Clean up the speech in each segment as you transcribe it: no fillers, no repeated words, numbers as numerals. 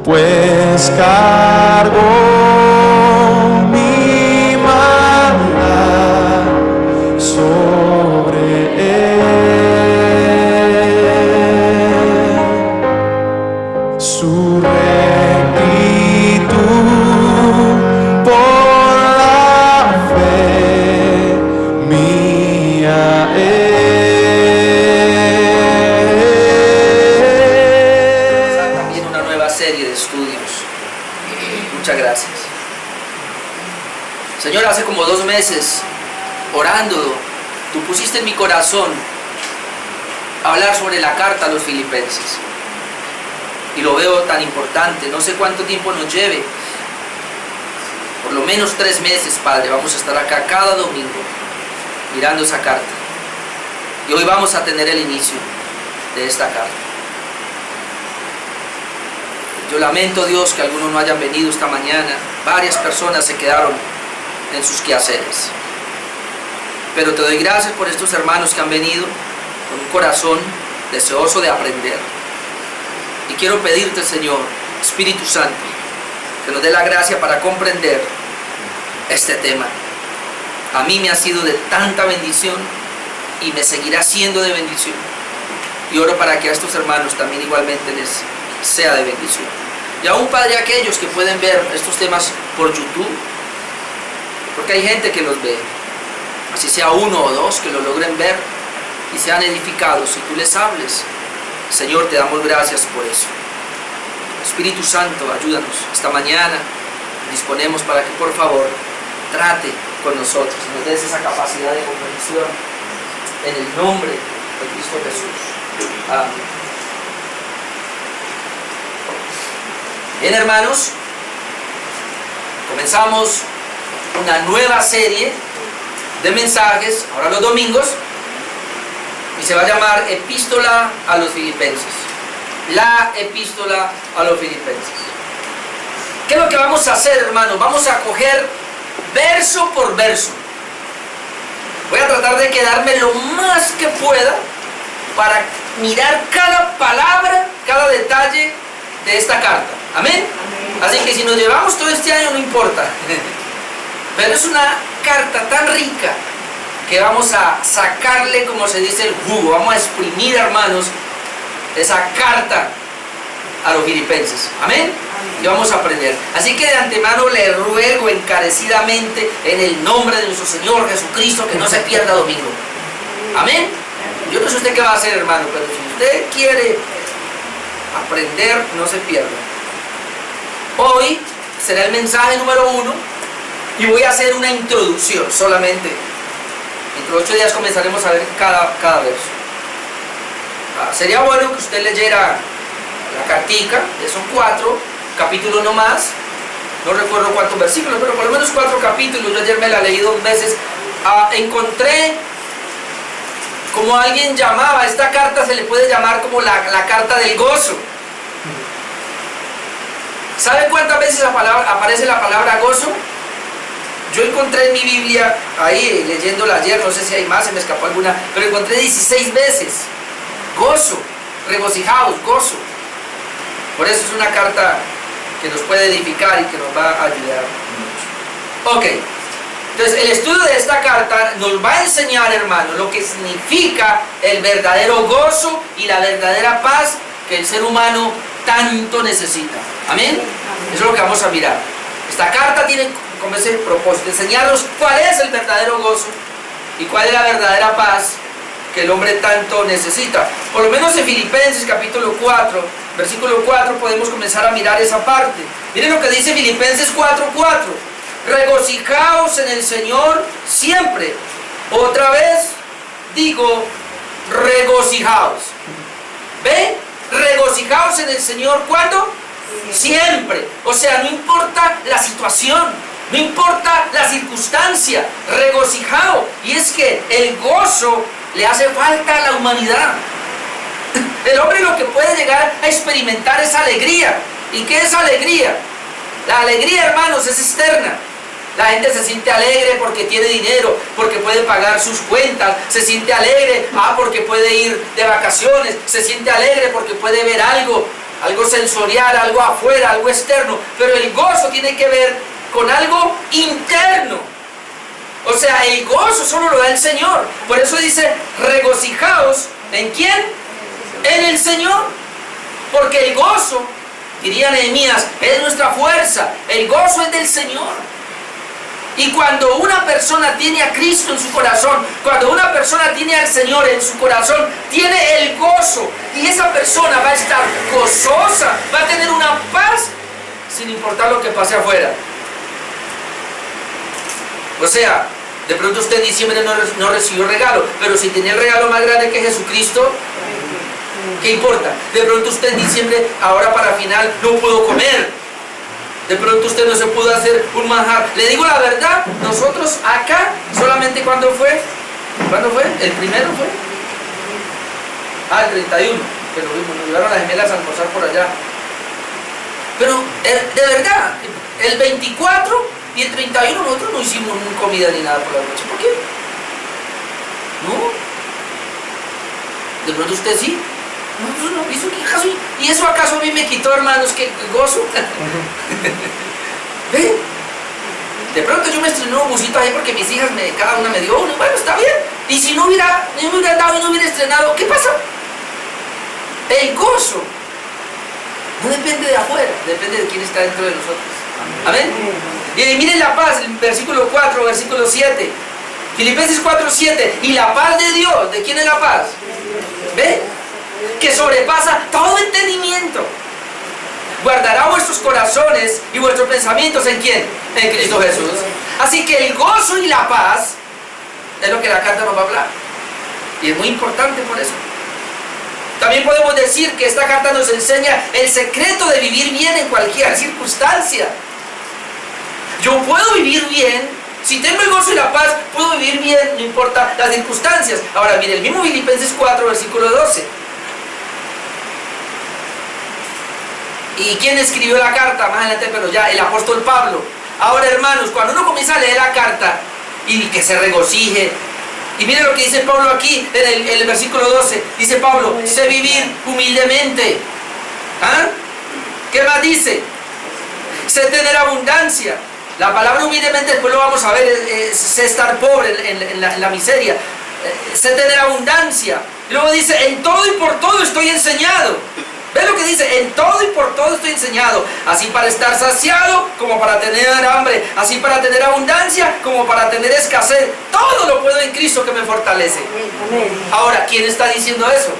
pues cargó mi maldad sobre él. Su rectitud por la fe mía También una nueva serie de estudios. Muchas gracias. Señor, hace como 2 meses, orando, tú pusiste en mi corazón hablar sobre la carta a los filipenses. Y lo veo tan importante. No sé cuánto tiempo nos lleve. Por lo menos 3 meses, Padre. Vamos a estar acá cada domingo mirando esa carta. Y hoy vamos a tener el inicio de esta carta. Yo lamento, Dios, que algunos no hayan venido esta mañana. Varias personas se quedaron en sus quehaceres. Pero te doy gracias por estos hermanos que han venido con un corazón deseoso de aprender. Y quiero pedirte, Señor, Espíritu Santo, que nos dé la gracia para comprender este tema. A mí me ha sido de tanta bendición y me seguirá siendo de bendición. Y oro para que a estos hermanos también igualmente les sea de bendición. Y aún, Padre, aquellos que pueden ver estos temas por YouTube, porque hay gente que los ve, así sea 1 o 2 que lo logren ver y sean edificados y tú les hables. Señor, te damos gracias por eso. Espíritu Santo, ayúdanos. Esta mañana disponemos para que por favor trate con nosotros, nos des esa capacidad de comprensión en el nombre de Cristo Jesús. Amén. Bien, hermanos, comenzamos una nueva serie de mensajes, ahora los domingos, y se va a llamar Epístola a los Filipenses. La Epístola a los Filipenses. ¿Qué es lo que vamos a hacer, hermanos? Vamos a coger verso por verso. Voy a tratar de quedarme lo más que pueda para mirar cada palabra, cada detalle de esta carta. ¿Amén? Así que si nos llevamos todo este año no importa. Pero es una carta tan rica que vamos a sacarle, como se dice, el jugo. Vamos a exprimir, hermanos, esa carta a los filipenses. ¿Amén? Y vamos a aprender. Así que de antemano le ruego encarecidamente en el nombre de nuestro Señor Jesucristo que no se pierda domingo. ¿Amén? Yo no sé usted qué va a hacer, hermano, pero si usted quiere aprender, no se pierda. Hoy será el mensaje número 1 y voy a hacer una introducción solamente. Dentro de 8 días comenzaremos a ver cada verso. Sería bueno que usted leyera la cartica, que son 4 capítulos no más. No recuerdo cuántos versículos, pero por lo menos 4 capítulos. Yo ayer me la leí 2 veces. Encontré como alguien llamaba, esta carta se le puede llamar como la carta del gozo. ¿Sabe cuántas veces aparece la palabra gozo? Yo encontré en mi Biblia, ahí leyéndola ayer, no sé si hay más, se me escapó alguna, pero encontré 16 veces. Gozo, regocijaos, gozo. Por eso es una carta que nos puede edificar y que nos va a ayudar mucho. Ok, entonces el estudio de esta carta nos va a enseñar, hermanos, lo que significa el verdadero gozo y la verdadera paz que el ser humano tanto necesita. ¿Amén? Eso es lo que vamos a mirar. Esta carta tiene como ese propósito, enseñarnos cuál es el verdadero gozo y cuál es la verdadera paz que el hombre tanto necesita. Por lo menos en Filipenses capítulo 4, versículo 4 podemos comenzar a mirar esa parte. Miren lo que dice Filipenses 4:4. Regocijaos en el Señor siempre. Otra vez digo, regocijaos. ¿Ve? Regocijaos en el Señor, ¿cuándo? Siempre. O sea, no importa la situación, no importa la circunstancia, regocijado. Y es que el gozo le hace falta a la humanidad. El hombre lo que puede llegar a experimentar es alegría. ¿Y qué es alegría? La alegría, hermanos, es externa. La gente se siente alegre porque tiene dinero, porque puede pagar sus cuentas, se siente alegre porque puede ir de vacaciones, se siente alegre porque puede ver algo. algo sensorial, algo afuera, algo externo, pero el gozo tiene que ver con algo interno. O sea, el gozo solo lo da el Señor. Por eso dice, regocijaos, ¿en quién? En el Señor. Porque el gozo, diría Nehemías, es nuestra fuerza. El gozo es del Señor. Y cuando una persona tiene a Cristo en su corazón, cuando una persona tiene al Señor en su corazón, tiene el gozo. Y esa persona va a estar gozosa, va a tener una paz, sin importar lo que pase afuera. O sea, de pronto usted en diciembre no recibió regalo, pero si tenía el regalo más grande que Jesucristo, ¿qué importa? De pronto usted en diciembre, ahora para final, no pudo comer. De pronto usted no se pudo hacer un manjar. Le digo la verdad, nosotros acá, solamente ¿cuándo fue? ¿Cuándo fue? ¿El primero fue? El 31, que lo vimos, nos llevaron las gemelas a almorzar por allá. Pero, de verdad, el 24 y el 31 nosotros no hicimos ni comida ni nada por la noche. ¿Por qué? ¿No? De pronto usted sí. Nosotros no, ¿hizo qué acaso? ¿Y eso acaso a mí me quitó, hermanos, que gozo? ¿Ve? De pronto yo me estrené un busito ahí porque mis hijas cada una me dio uno. Bueno, está bien. Y si no me hubiera dado y no hubiera estrenado, ¿qué pasa? El gozo no depende de afuera, depende de quién está dentro de nosotros. Amén. Y miren la paz, el versículo 4, versículo 7. Filipenses 4, 7. Y la paz de Dios, ¿de quién es la paz? ¿Ve? Que sobrepasa todo entendimiento. Guardará vuestros corazones y vuestros pensamientos ¿en quién? En Cristo Jesús. Así que el gozo y la paz es lo que la carta nos va a hablar. Y es muy importante por eso. También podemos decir que esta carta nos enseña el secreto de vivir bien en cualquier circunstancia. Yo puedo vivir bien, si tengo el gozo y la paz, puedo vivir bien, no importa las circunstancias. Ahora mire, el mismo Filipenses 4, versículo 12. ¿Y quién escribió la carta? Más adelante, pero ya, el apóstol Pablo. Ahora, hermanos, cuando uno comienza a leer la carta y que se regocije, y mire lo que dice Pablo aquí en el versículo 12. Dice Pablo, sé vivir humildemente. ¿Ah? ¿Qué más dice? Sé tener abundancia. La palabra humildemente, después lo vamos a ver, sé estar pobre en la miseria. Sé tener abundancia. Y luego dice, en todo y por todo estoy enseñado. ¿Ves lo que dice? En todo y por todo estoy enseñado. Así para estar saciado como para tener hambre. Así para tener abundancia como para tener escasez. Todo lo puedo en Cristo que me fortalece. Ahora, ¿quién está diciendo eso?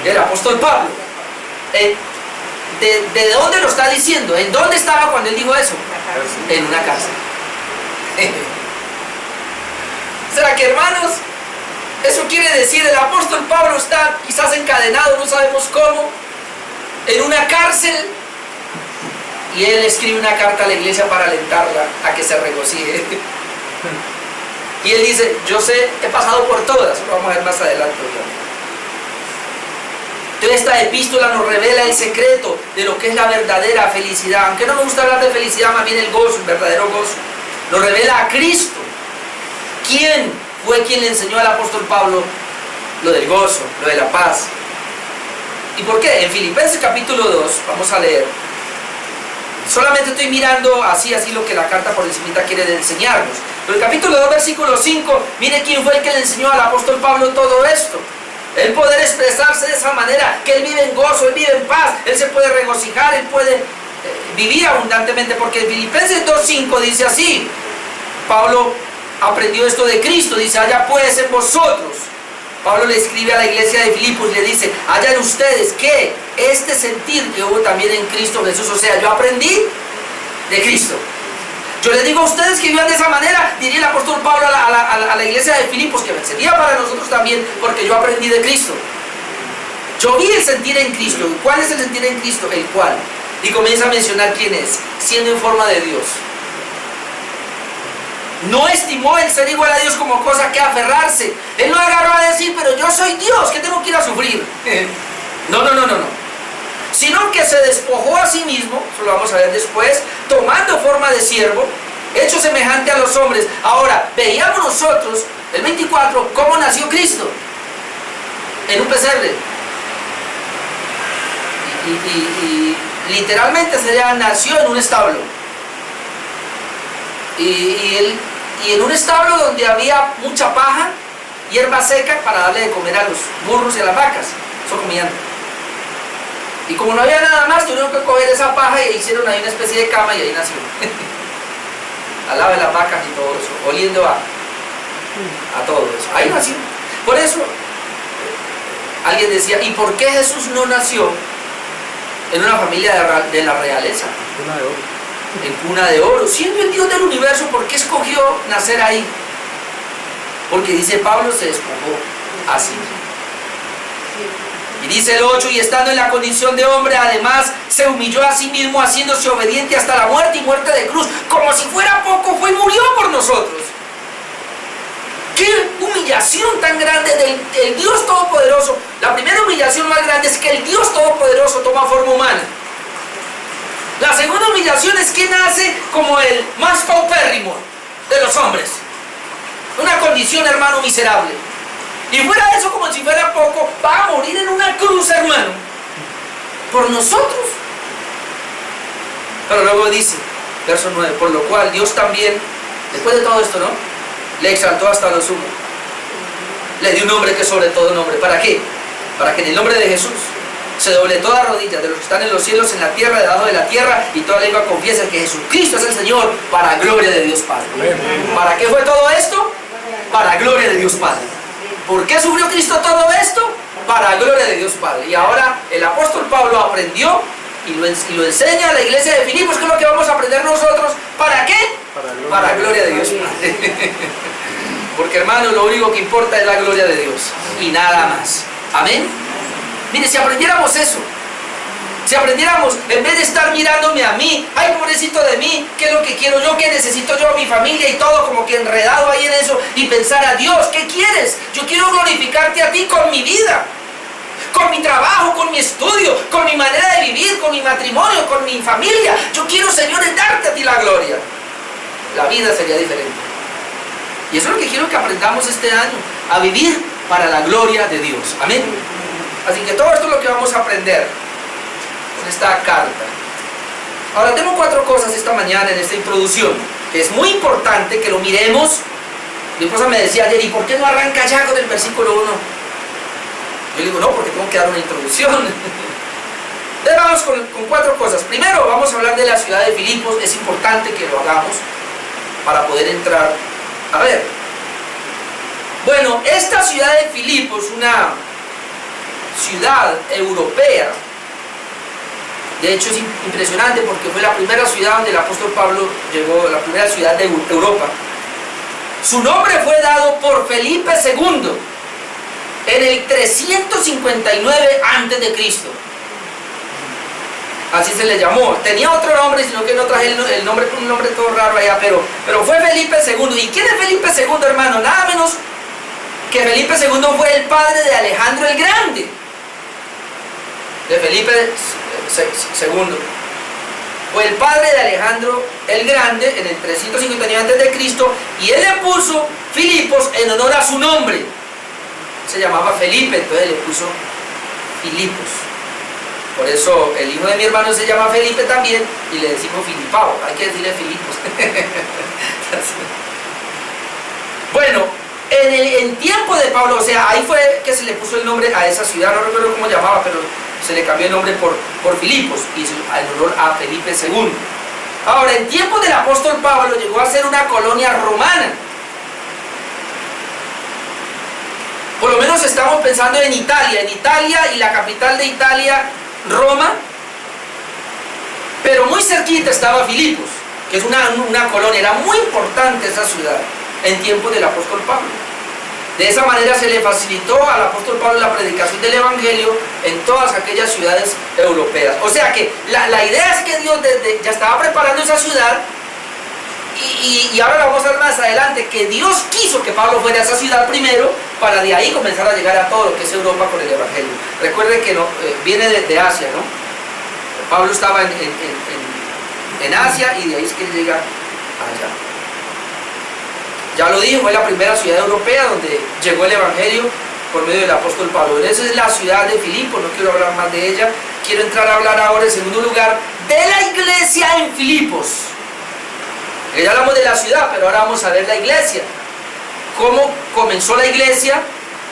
El apóstol Pablo. ¿De dónde lo está diciendo? ¿En dónde estaba cuando él dijo eso? En una cárcel. ¿Será que, hermanos? Eso quiere decir, el apóstol Pablo está quizás encadenado, no sabemos cómo, en una cárcel, y él escribe una carta a la iglesia para alentarla a que se regocije. Y él dice, yo sé, he pasado por todas, lo vamos a ver más adelante. Entonces esta epístola nos revela el secreto de lo que es la verdadera felicidad. Aunque no me gusta hablar de felicidad, más bien el gozo, el verdadero gozo. Nos revela a Cristo. ¿Quién fue quien le enseñó al apóstol Pablo lo del gozo, lo de la paz? ¿Y por qué? En Filipenses capítulo 2, vamos a leer. Solamente estoy mirando así lo que la carta por encimita quiere enseñarnos. Pero el capítulo 2, versículo 5, mire quién fue el que le enseñó al apóstol Pablo todo esto. El poder expresarse de esa manera, que él vive en gozo, él vive en paz, él se puede regocijar, él puede vivir abundantemente, porque en Filipenses 2.5 dice así, Pablo aprendió esto de Cristo, dice, allá pues en vosotros. Pablo le escribe a la iglesia de Filipos y le dice, allá en ustedes, ¿qué? Este sentir que hubo también en Cristo Jesús, o sea, yo aprendí de Cristo. Yo les digo a ustedes que vivan de esa manera, diría el apóstol Pablo a la iglesia de Filipos, que sería para nosotros también, porque yo aprendí de Cristo. Yo vi el sentir en Cristo. ¿Cuál es el sentir en Cristo? El cual. Y comienza a mencionar quién es, siendo en forma de Dios. No estimó el ser igual a Dios como cosa que aferrarse. Él no agarró a decir, pero yo soy Dios, ¿qué tengo que ir a sufrir? No. Sino que se despojó a sí mismo, eso lo vamos a ver después, tomando forma de siervo, hecho semejante a los hombres. Ahora, veíamos nosotros, el 24, cómo nació Cristo. En un pesebre. y literalmente sería nació en un establo. Y en un establo donde había mucha paja, hierba seca para darle de comer a los burros y a las vacas. Eso comían. Y como no había nada más, tuvieron que coger esa paja y hicieron ahí una especie de cama y ahí nació. Al lado de las vacas y todo eso, oliendo a todo eso. Ahí nació. Por eso, alguien decía, ¿y por qué Jesús no nació en una familia de la realeza? Cuna de oro. En cuna de oro. Siendo el Dios del universo, ¿por qué escogió nacer ahí? Porque dice Pablo, se despojó así. Y dice el 8, y estando en la condición de hombre, además se humilló a sí mismo, haciéndose obediente hasta la muerte y muerte de cruz. Como si fuera poco, fue y murió por nosotros. ¡Qué humillación tan grande del Dios Todopoderoso! La primera humillación más grande es que el Dios Todopoderoso toma forma humana. La segunda humillación es que nace como el más paupérrimo de los hombres. Una condición, hermano, miserable. Y fuera de eso, como si fuera poco, va a morir en una cruz, hermano, por nosotros. Pero luego dice, verso 9, por lo cual Dios también, después de todo esto, ¿no?, le exaltó hasta lo sumo. Le dio un nombre que es sobre todo nombre. ¿Para qué? Para que en el nombre de Jesús se doble toda rodilla de los que están en los cielos, en la tierra, debajo de la tierra, y toda lengua confiese que Jesucristo es el Señor, para gloria de Dios Padre. ¿Para qué fue todo esto? Para gloria de Dios Padre. ¿Por qué sufrió Cristo todo esto? Para gloria de Dios Padre. Y ahora el apóstol Pablo aprendió y lo enseña a la iglesia de Filipos, que es lo que vamos a aprender nosotros. ¿Para qué? Para gloria de Dios Padre. Porque, hermano, lo único que importa es la gloria de Dios y nada más. Amén. Mire, si aprendiéramos eso, si aprendiéramos, en vez de estar mirándome a mí, ay, pobrecito de mí, qué es lo que quiero yo, qué necesito yo, mi familia y todo, como que enredado ahí en eso, y pensar a Dios, ¿qué quieres? Yo quiero glorificarte a ti con mi vida, con mi trabajo, con mi estudio, con mi manera de vivir, con mi matrimonio, con mi familia. Yo quiero, Señor, darte a ti la gloria. La vida sería diferente. Y eso es lo que quiero que aprendamos este año, a vivir para la gloria de Dios. Amén. Así que todo esto es lo que vamos a aprender en esta carta. Ahora tengo 4 cosas esta mañana en esta introducción, que es muy importante que lo miremos. Mi esposa me decía ayer, ¿y por qué no arranca ya con el versículo 1? Yo le digo, no, porque tengo que dar una introducción. Entonces vamos con 4 cosas. Primero vamos a hablar de la ciudad de Filipos. Es importante que lo hagamos para poder entrar a ver. Bueno, esta ciudad de Filipos, una ciudad europea, de hecho es impresionante porque fue la primera ciudad donde el apóstol Pablo llegó, la primera ciudad de Europa. Su nombre fue dado por Felipe II en el 359 a.C. Así se le llamó. Tenía otro nombre, sino que no traje el nombre, un nombre todo raro allá, pero fue Felipe II. ¿Y quién es Felipe II, hermano? Nada menos que Felipe II fue el padre de Alejandro el Grande, de Felipe II. Fue el padre de Alejandro el Grande en el 359 a.C. y él le puso Filipos en honor a su nombre. Se llamaba Felipe, entonces le puso Filipos. Por eso el hijo de mi hermano se llama Felipe también y le decimos Filipao. Hay que decirle Filipos. Bueno, en tiempo de Pablo, o sea, ahí fue que se le puso el nombre a esa ciudad, no recuerdo cómo llamaba, pero se le cambió el nombre por Filipos, y en honor a Felipe II. Ahora, en tiempo del apóstol Pablo llegó a ser una colonia romana. Por lo menos estamos pensando en Italia y la capital de Italia, Roma, pero muy cerquita estaba Filipos, que es una colonia. Era muy importante esa ciudad en tiempos del apóstol Pablo. De esa manera se le facilitó al apóstol Pablo la predicación del evangelio en todas aquellas ciudades europeas. O sea que la idea es que Dios ya estaba preparando esa ciudad, y ahora lo vamos a ver más adelante, que Dios quiso que Pablo fuera a esa ciudad primero, para de ahí comenzar a llegar a todo lo que es Europa con el evangelio. Recuerden que viene de Asia, ¿no? Pablo estaba en Asia, y de ahí es que llega allá. Ya lo dije, fue la primera ciudad europea donde llegó el evangelio por medio del apóstol Pablo. Esa es la ciudad de Filipos, no quiero hablar más de ella, quiero entrar a hablar ahora en segundo lugar de la iglesia en Filipos. Ya hablamos de la ciudad, pero ahora vamos a ver la iglesia. Cómo comenzó la iglesia,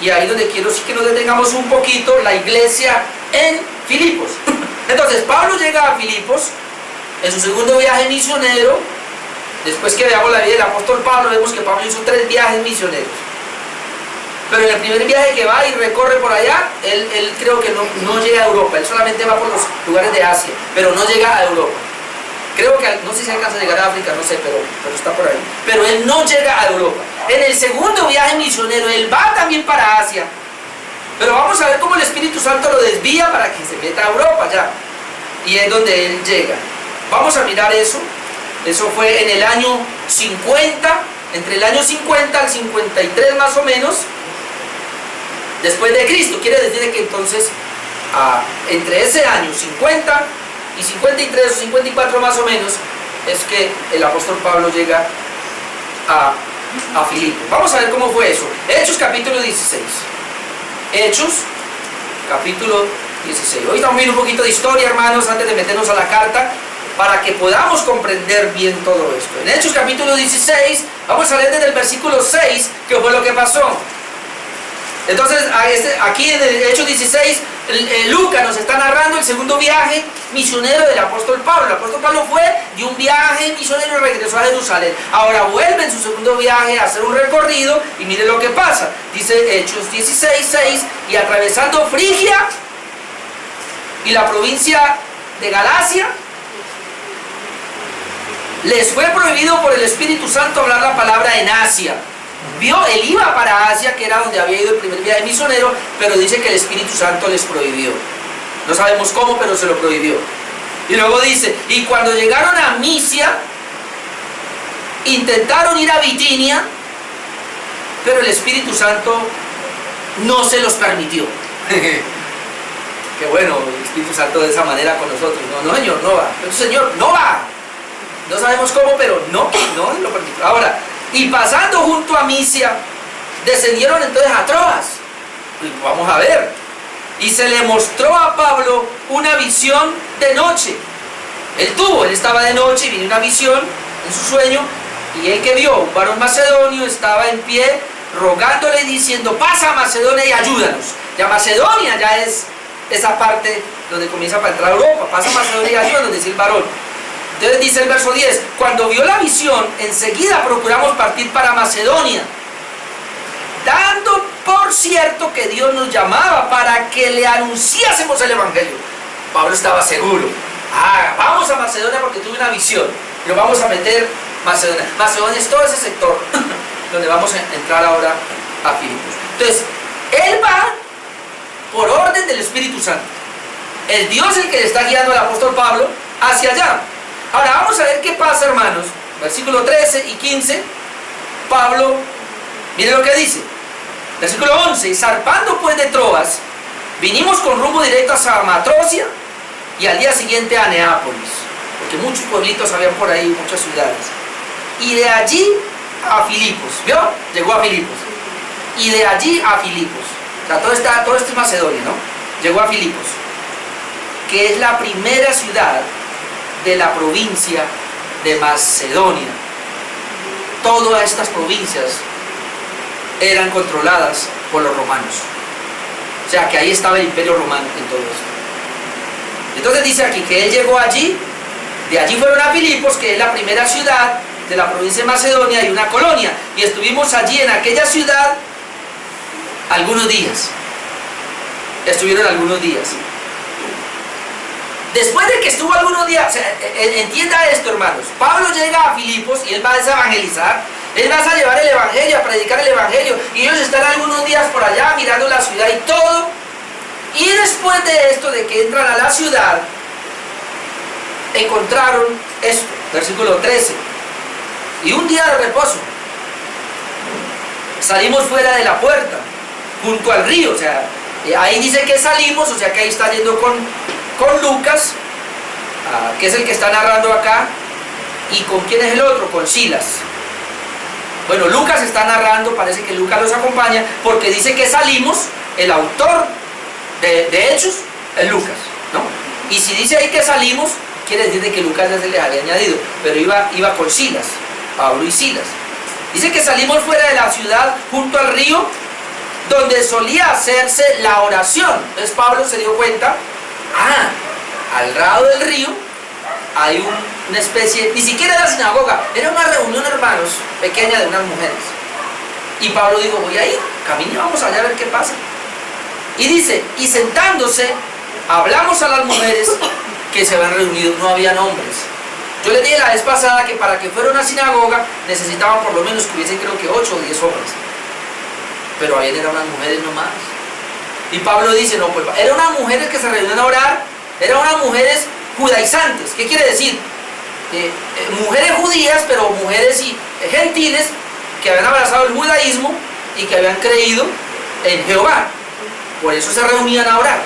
y ahí donde quiero sí que nos detengamos un poquito, la iglesia en Filipos. Entonces Pablo llega a Filipos en su segundo viaje misionero. Después que veamos la vida del apóstol Pablo, vemos que Pablo hizo 3 viajes misioneros. Pero en el primer viaje que va y recorre por allá, él creo que no llega a Europa. Él solamente va por los lugares de Asia, pero no llega a Europa. Creo que, no sé si alcanza a llegar a África, no sé, pero está por ahí. Pero él no llega a Europa. En el segundo viaje misionero, él va también para Asia. Pero vamos a ver cómo el Espíritu Santo lo desvía para que se meta a Europa ya. Y es donde él llega. Vamos a mirar eso. Eso fue en el año 50, entre el año 50 al 53 más o menos, después de Cristo. Quiere decir que entonces, entre ese año 50 y 53 o 54 más o menos, es que el apóstol Pablo llega a Filipos. Vamos a ver cómo fue eso. Hechos capítulo 16. Hechos capítulo 16. Hoy estamos viendo un poquito de historia, hermanos, antes de meternos a la carta, para que podamos comprender bien todo esto. En Hechos capítulo 16, vamos a leer desde el versículo 6, qué fue lo que pasó. Entonces, aquí en el Hechos 16, Lucas nos está narrando el segundo viaje misionero del apóstol Pablo. El apóstol Pablo fue de un viaje misionero y regresó a Jerusalén. Ahora vuelve en su segundo viaje a hacer un recorrido y mire lo que pasa. Dice Hechos 16, 6, y atravesando Frigia y la provincia de Galacia, les fue prohibido por el Espíritu Santo hablar la palabra en Asia. Él iba para Asia, que era donde había ido el primer viaje misionero, pero dice que el Espíritu Santo les prohibió. No sabemos cómo, pero se lo prohibió. Y luego dice, y cuando llegaron a Misia, intentaron ir a Bitinia, pero el Espíritu Santo no se los permitió. Qué bueno, el Espíritu Santo de esa manera con nosotros. No, Señor, no va. Señor, no va. No sabemos cómo, pero no lo permitió. Ahora, y pasando junto a Misia, descendieron entonces a Troas. Y vamos a ver. Y se le mostró a Pablo una visión de noche. Él estaba de noche y vino una visión en su sueño. Y él que vio, un varón macedonio, estaba en pie, rogándole y diciendo, pasa a Macedonia y ayúdanos. Ya Macedonia ya es esa parte donde comienza para entrar a Europa. Pasa a Macedonia y ayúdanos, dice el varón. Entonces dice el verso 10, cuando vio la visión, enseguida procuramos partir para Macedonia, dando por cierto que Dios nos llamaba para que le anunciásemos el Evangelio. Pablo estaba seguro, vamos a Macedonia porque tuve una visión, pero vamos a meter Macedonia. Macedonia es todo ese sector donde vamos a entrar ahora a Filipos. Entonces, él va por orden del Espíritu Santo. El Dios es el que le está guiando al apóstol Pablo hacia allá. Ahora vamos a ver qué pasa, hermanos. Versículo 13 y 15. Pablo, mire lo que dice. Versículo 11. Y zarpando pues de Troas, vinimos con rumbo directo a Samatrocia y al día siguiente a Neápolis, porque muchos pueblitos habían por ahí, muchas ciudades. Y de allí a Filipos. ¿Vio? Llegó a Filipos. Y de allí a Filipos. O sea, todo esto es Macedonia, ¿no? Llegó a Filipos, que es la primera ciudad de la provincia de Macedonia. Todas estas provincias eran controladas por los romanos. O sea que ahí estaba el imperio romano en todo esto. Entonces dice aquí que él llegó allí, de allí fueron a Filipos, que es la primera ciudad de la provincia de Macedonia y una colonia. Y estuvimos allí en aquella ciudad algunos días. Estuvieron algunos días. Después de que estuvo algunos días, o sea, entienda esto, hermanos. Pablo llega a Filipos y él va a evangelizar. Él va a llevar el evangelio, a predicar el evangelio. Y ellos están algunos días por allá mirando la ciudad y todo. Y después de esto, de que entran a la ciudad, encontraron esto, versículo 13. Y un día de reposo, salimos fuera de la puerta, junto al río. O sea, ahí dice que salimos, o sea que ahí está yendo con Lucas, que es el que está narrando acá. ¿Y con quién es el otro? Con Silas. Bueno, Lucas está narrando, parece que Lucas los acompaña, porque dice que salimos. El autor de Hechos es Lucas, ¿no? Y si dice ahí que salimos, quiere decir de que Lucas ya se les había añadido, pero iba con Silas, Pablo y Silas. Dice que salimos fuera de la ciudad, junto al río, donde solía hacerse la oración. Entonces Pablo se dio cuenta, al lado del río hay una especie, ni siquiera era sinagoga, era una reunión, hermanos, pequeña de unas mujeres. Y Pablo dijo, voy a ir, camine, vamos allá a ver qué pasa. Y dice, y sentándose, hablamos a las mujeres que se habían reunido, no habían hombres. Yo les dije la vez pasada que para que fuera una sinagoga necesitaban por lo menos que hubiesen, creo que 8 o 10 hombres. Pero ahí eran unas mujeres nomás. Y Pablo dice, no, pues eran unas mujeres que se reunían a orar, eran unas mujeres judaizantes. ¿Qué quiere decir? Mujeres judías, pero mujeres gentiles que habían abrazado el judaísmo y que habían creído en Jehová. Por eso se reunían a orar.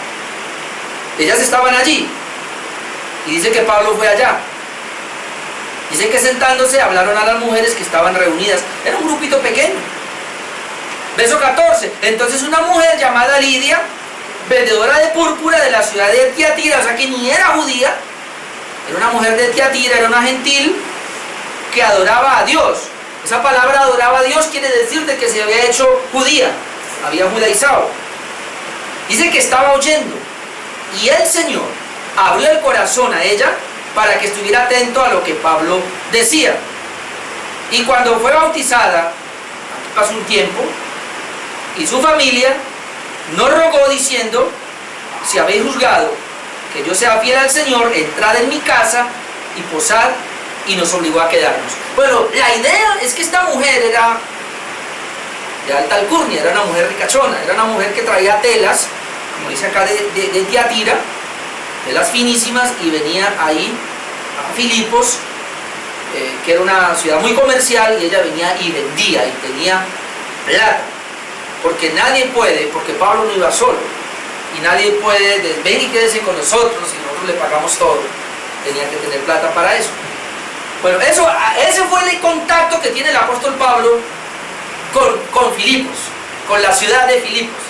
Ellas estaban allí. Y dice que Pablo fue allá. Dice que sentándose hablaron a las mujeres que estaban reunidas. Era un grupito pequeño. Verso 14. Entonces una mujer llamada Lidia, vendedora de púrpura de la ciudad de Tiatira, o sea que ni era judía, era una mujer de Tiatira, era una gentil que adoraba a Dios. Esa palabra adoraba a Dios quiere decir de que se había hecho judía, había judaizado. Dice que estaba oyendo y el Señor abrió el corazón a ella para que estuviera atento a lo que Pablo decía. Y cuando fue bautizada, aquí pasó un tiempo, y su familia nos rogó diciendo, si habéis juzgado que yo sea fiel al Señor, entrad en mi casa y posad, y nos obligó a quedarnos. Bueno, la idea es que esta mujer era de alta alcurnia, era una mujer ricachona, era una mujer que traía telas, como dice acá, de Tiatira, telas finísimas, y venía ahí a Filipos, que era una ciudad muy comercial, y ella venía y vendía, y tenía plata. Porque nadie puede, porque Pablo no iba solo, y nadie puede, ven y quédese con nosotros, y nosotros le pagamos todo. Tenía que tener plata para eso. Bueno, ese fue el contacto que tiene el apóstol Pablo con Filipos, con la ciudad de Filipos.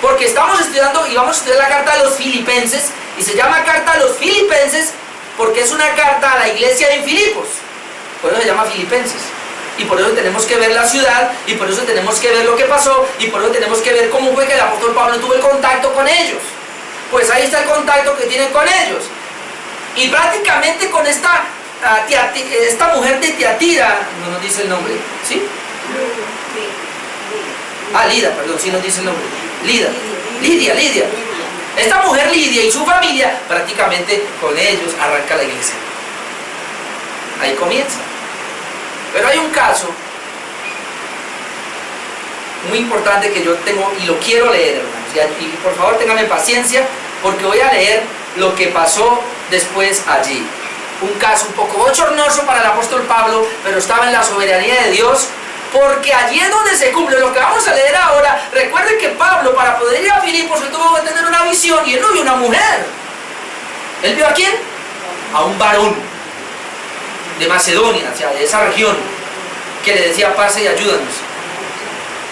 Porque estamos estudiando y vamos a estudiar la carta a los filipenses, y se llama carta a los filipenses porque es una carta a la iglesia en Filipos. Por eso se llama Filipenses. Y por eso tenemos que ver la ciudad, y por eso tenemos que ver lo que pasó, y por eso tenemos que ver cómo fue que el apóstol Pablo tuvo el contacto con ellos. Pues ahí está el contacto que tiene con ellos. Y prácticamente con esta mujer de Tiatira, no nos dice el nombre, ¿sí? Lida, perdón, sí nos dice el nombre. Lidia. Esta mujer Lidia y su familia, prácticamente con ellos arranca la iglesia. Ahí comienza. Pero hay un caso muy importante que yo tengo y lo quiero leer, hermanos. Y por favor ténganme paciencia porque voy a leer lo que pasó después allí. Un caso un poco bochornoso para el apóstol Pablo, pero estaba en la soberanía de Dios, porque allí es donde se cumple lo que vamos a leer ahora. Recuerden que Pablo, para poder ir a Filipos, él tuvo que tener una visión, y él no vio una mujer. ¿Él vio a quién? A un varón de Macedonia, o sea, de esa región, que le decía, pase y ayúdanos.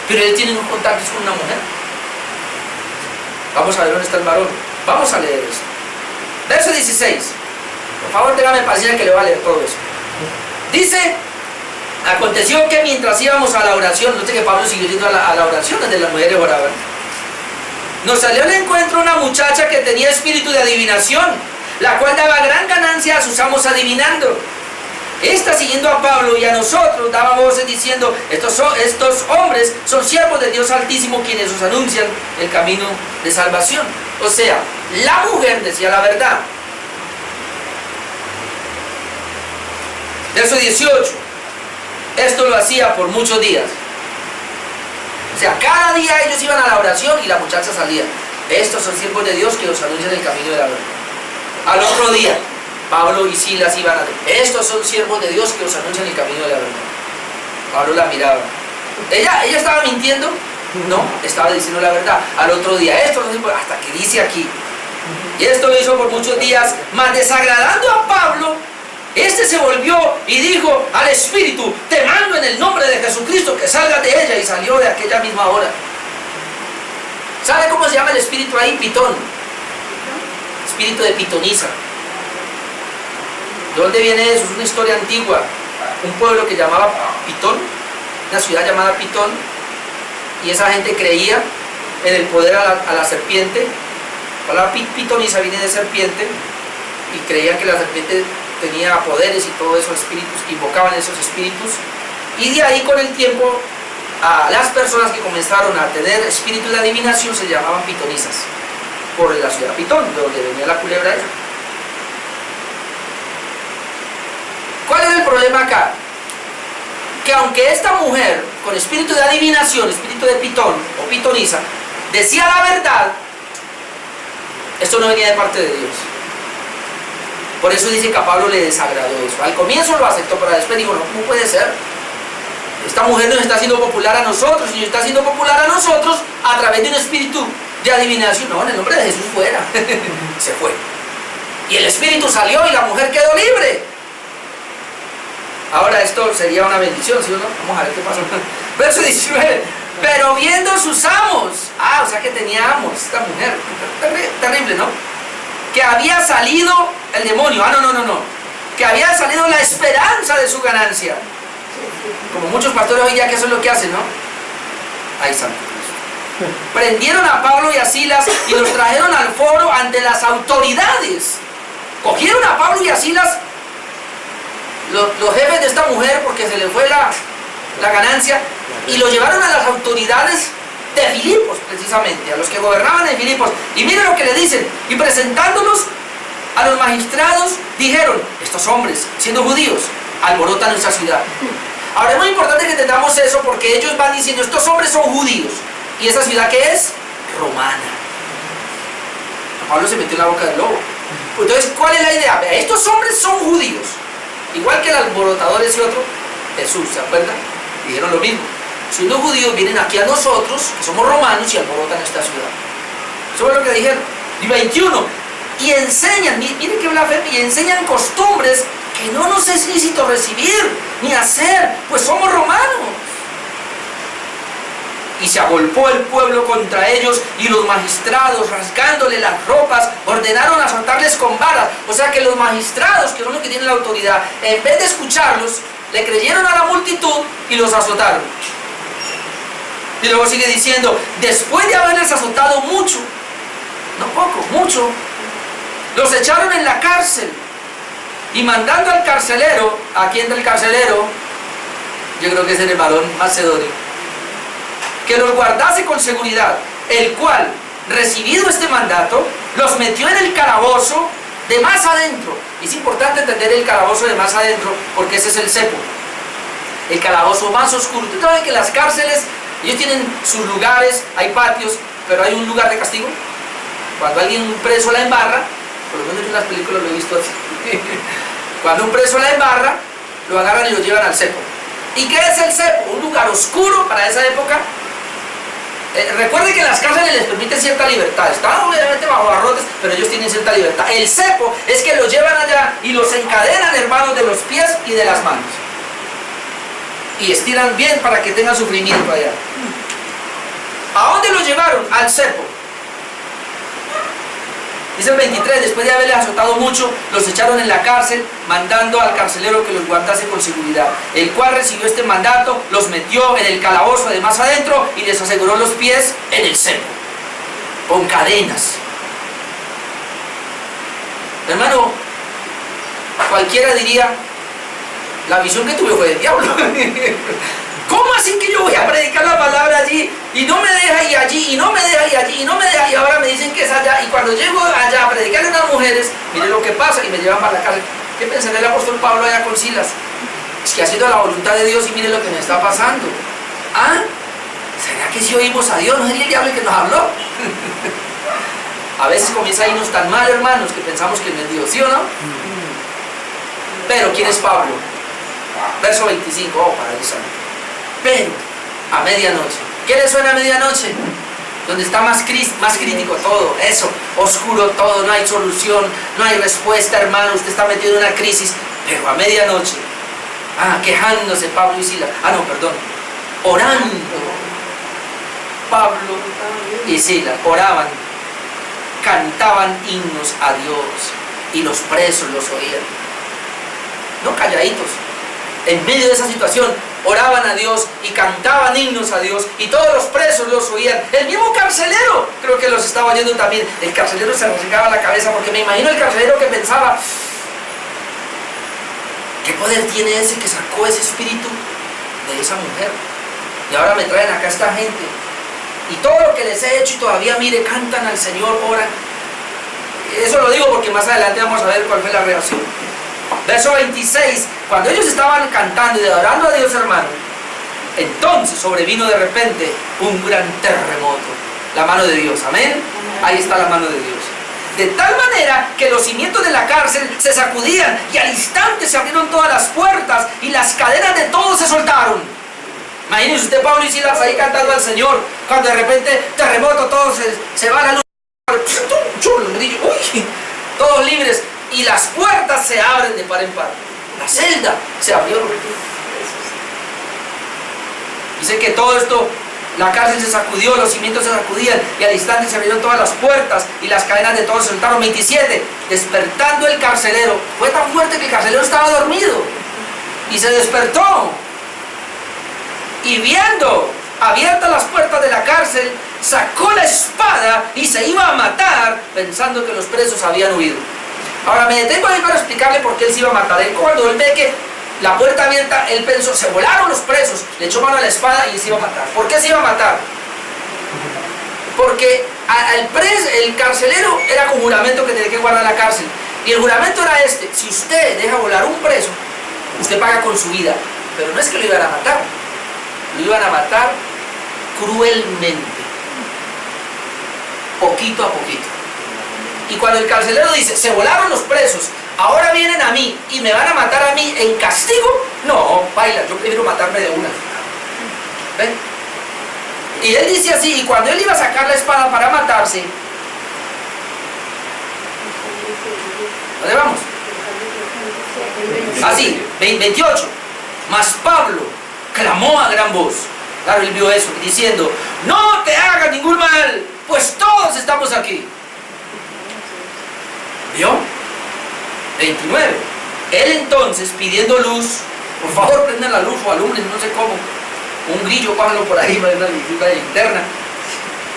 Pero él tiene unos contactos con una mujer. Vamos a ver dónde está el varón. Vamos a leer esto. Verso 16. Por favor, téngame paciencia que le voy a leer todo eso. Dice, aconteció que mientras íbamos a la oración, no sé que Pablo siguió yendo a la oración donde las mujeres oraban, nos salió al encuentro una muchacha que tenía espíritu de adivinación, la cual daba gran ganancia a sus amos adivinando. Esta, siguiendo a Pablo y a nosotros, daba voces diciendo, estos hombres son siervos de Dios Altísimo, quienes os anuncian el camino de salvación. O sea, la mujer decía la verdad. Verso 18. Esto lo hacía por muchos días. O sea, cada día ellos iban a la oración y la muchacha salía. Estos son siervos de Dios que os anuncian el camino de la verdad. Al otro día, Pablo y Silas iban a decir, estos son siervos de Dios que os anuncian el camino de la verdad. Pablo la miraba. ¿Ella estaba mintiendo? No, estaba diciendo la verdad. Al otro día, esto no sé, hasta que dice aquí. Y esto lo hizo por muchos días, mas desagradando a Pablo, este se volvió y dijo al espíritu, te mando en el nombre de Jesucristo que salgas de ella, y salió de aquella misma hora. ¿Sabe cómo se llama el espíritu ahí? Pitón. espíritu de pitonisa. ¿De dónde viene eso? Es una historia antigua. Un pueblo que llamaba Pitón, una ciudad llamada Pitón, y esa gente creía en el poder a la serpiente. La palabra pitonisa viene de serpiente, y creían que la serpiente tenía poderes y todos esos espíritus, invocaban esos espíritus, y de ahí con el tiempo a las personas que comenzaron a tener espíritu de adivinación se llamaban pitonisas, por la ciudad Pitón, de donde venía la culebra esa. ¿Cuál es el problema acá? Que aunque esta mujer con espíritu de adivinación, espíritu de pitón o pitonisa, decía la verdad, esto no venía de parte de Dios. Por eso dice que a Pablo le desagradó eso. Al comienzo lo aceptó, pero después dijo, no, ¿cómo puede ser? Esta mujer nos está haciendo popular a nosotros, y nos está haciendo popular a nosotros a través de un espíritu de adivinación. No, en el nombre de Jesús fuera. Se fue. Y el espíritu salió y la mujer quedó libre. Ahora esto sería una bendición, ¿sí o no? Vamos a ver qué pasa. Verso 19. Pero viendo sus amos, o sea que tenía amos esta mujer, terrible, ¿no? Que había salido el demonio, no, que había salido la esperanza de su ganancia. Como muchos pastores hoy día, que eso es lo que hacen, ¿no? Ay, santo Cristo. Prendieron a Pablo y a Silas y los trajeron al foro ante las autoridades. Cogieron a Pablo y a Silas, los jefes de esta mujer, porque se le fue la ganancia, y lo llevaron a las autoridades de Filipos, precisamente, a los que gobernaban en Filipos. Y miren lo que le dicen: y presentándolos a los magistrados, dijeron, estos hombres, siendo judíos, alborotan nuestra ciudad. Ahora es muy importante que entendamos eso, porque ellos van diciendo, estos hombres son judíos, y esa ciudad, ¿qué es? Romana. Pablo se metió en la boca del lobo. Entonces, ¿cuál es la idea? Vea, estos hombres son judíos, igual que el alborotador ese otro, Jesús, ¿se acuerdan? Dijeron lo mismo. Siendo judíos, vienen aquí a nosotros, que somos romanos, y alborotan esta ciudad. Eso es lo que dijeron. Y 21. Y enseñan, miren que blasfemia, y enseñan costumbres que no nos es lícito recibir ni hacer, pues somos romanos. Y se agolpó el pueblo contra ellos, y los magistrados, rasgándole las ropas, ordenaron azotarles con varas. O sea que los magistrados, que son los que tienen la autoridad, en vez de escucharlos, le creyeron a la multitud y los azotaron. Y luego sigue diciendo, después de haberles azotado mucho, no poco, mucho, los echaron en la cárcel, y mandando al carcelero, ¿a quién del carcelero? Yo creo que es el varón macedonio, que los guardase con seguridad, el cual, recibido este mandato, los metió en el calabozo de más adentro. Es importante entender el calabozo de más adentro, porque ese es el cepo, el calabozo más oscuro. Ustedes saben que las cárceles, ellos tienen sus lugares, hay patios, pero hay un lugar de castigo. Cuando alguien, un preso, la embarra, por lo menos yo en las películas lo he visto así. Cuando un preso la embarra, lo agarran y lo llevan al cepo. ¿Y qué es el cepo? Un lugar oscuro para esa época. Recuerden que las cárceles les permiten cierta libertad, están obviamente bajo barrotes, pero ellos tienen cierta libertad. El cepo es que los llevan allá y los encadenan, hermanos, de los pies y de las manos, y estiran bien para que tengan sufrimiento allá. ¿A dónde los llevaron? Al cepo. Dice el 23, después de haberles azotado mucho, los echaron en la cárcel, mandando al carcelero que los guardase con seguridad, el cual recibió este mandato, los metió en el calabozo de más adentro y les aseguró los pies en el cepo, con cadenas. Hermano, cualquiera diría, la visión que tuve fue del diablo. ¿Cómo así que yo voy a predicar la palabra allí y no me deja ir allí, y no me deja ir allí, y no me deja, y ahora me dicen que es allá, y cuando llego allá a predicarle a unas mujeres, mire lo que pasa, y me llevan para la cárcel? ¿Qué pensará el apóstol Pablo allá con Silas? Es que ha sido la voluntad de Dios, y mire lo que me está pasando. ¿Será que si oímos a Dios, no sería el diablo el que nos habló? A veces comienza a irnos tan mal, hermanos, que pensamos que no es Dios, ¿sí o no? Pero ¿quién es Pablo? Verso 25, para el santo. Pero a medianoche, ¿qué le suena a medianoche? Donde está más crítico todo, eso, oscuro todo, no hay solución, no hay respuesta, hermano, usted está metido en una crisis. Pero a medianoche, quejándose Pablo y Silas, orando, Pablo y Silas oraban cantaban himnos a Dios y los presos los oían. No calladitos. En medio de esa situación oraban a Dios y cantaban himnos a Dios y todos los presos los oían. El mismo carcelero creo que los estaba oyendo también. El carcelero se arrancaba la cabeza porque me imagino el carcelero que pensaba: ¿qué poder tiene ese que sacó ese espíritu de esa mujer? Y ahora me traen acá esta gente. Y todo lo que les he hecho y todavía, mire, cantan al Señor, oran. Eso lo digo porque más adelante vamos a ver cuál fue la reacción. Verso 26. Cuando ellos estaban cantando y adorando a Dios, hermano, entonces sobrevino de repente un gran terremoto. La mano de Dios, amén. Ahí está la mano de Dios. De tal manera que los cimientos de la cárcel se sacudían y al instante se abrieron todas las puertas y las cadenas de todos se soltaron. Imagínense usted, Pablo y Silas ahí cantando al Señor, cuando de repente terremoto, todo se va a la luz, uy, todos libres y las puertas se abren de par en par. La celda se abrió. Dice que todo esto, la cárcel se sacudió, los cimientos se sacudían y al instante se abrieron todas las puertas y las cadenas de todos se soltaron. 27. Despertando el carcelero, fue tan fuerte que el carcelero estaba dormido y se despertó y viendo abiertas las puertas de la cárcel, sacó la espada y se iba a matar pensando que los presos habían huido. Ahora me detengo ahí para explicarle por qué él se iba a matar. Él, cuando él ve que la puerta abierta, él pensó, se volaron los presos, le echó mano a la espada y se iba a matar. ¿Por qué se iba a matar? Porque el carcelero era con juramento que tenía que guardar la cárcel. Y el juramento era este: si usted deja volar un preso, usted paga con su vida. Pero no es que lo iban a matar, lo iban a matar cruelmente, poquito a poquito. Y cuando el carcelero dice, se volaron los presos, ahora vienen a mí y me van a matar a mí en castigo, no, baila, yo prefiero matarme de una. ¿Ven? Y él dice así, y cuando él iba a sacar la espada para matarse, ¿dónde vamos? Así, 28. Mas Pablo clamó a gran voz. Claro, él vio eso, diciendo, no te hagas ningún mal, pues todos estamos aquí. ¿Vio? 29. Él entonces, pidiendo luz, por favor prendan la luz o alumnen, no sé cómo, un grillo, pájalo por ahí, una linterna.